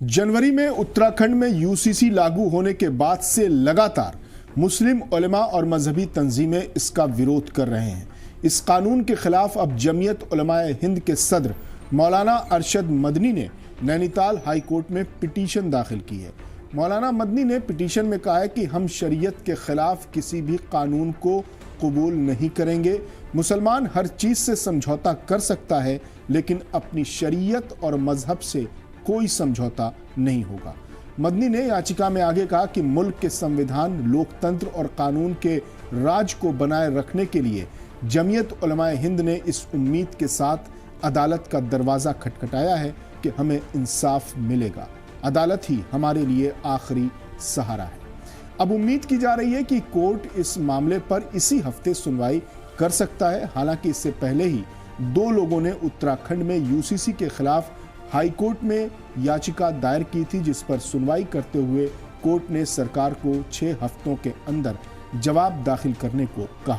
जनवरी में उत्तराखंड में यूसीसी लागू होने के बाद से लगातार मुस्लिम उलेमा और मजहबी तंजीमें इसका विरोध कर रहे हैं। इस कानून के खिलाफ अब जमीयत उलमाए हिंद के सदर मौलाना अरशद मदनी ने नैनीताल हाई कोर्ट में पिटीशन दाखिल की है। मौलाना मदनी ने पिटीशन में कहा है कि हम शरीयत के खिलाफ किसी भी कानून को कबूल नहीं करेंगे। मुसलमान हर चीज़ से समझौता कर सकता है, लेकिन अपनी शरीयत और मजहब से कोई समझौता नहीं होगा। मदनी ने याचिका में आगे कहा कि मुल्क के संविधान, लोकतंत्र और कानून के राज को बनाए रखने के लिए जमीयत उलमाए हिंद ने इस उम्मीद के साथ अदालत का दरवाज़ा खटखटाया है कि हमें इंसाफ मिलेगा। अदालत ही हमारे लिए आखिरी सहारा है। अब उम्मीद की जा रही है कि कोर्ट इस मामले पर इसी हफ्ते सुनवाई कर सकता है। हालांकि इससे पहले ही 2 लोगों ने उत्तराखंड में यूसीसी के खिलाफ हाई कोर्ट में याचिका दायर की थी, जिस पर सुनवाई करते हुए कोर्ट ने सरकार को 6 हफ्तों के अंदर जवाब दाखिल करने को कहा।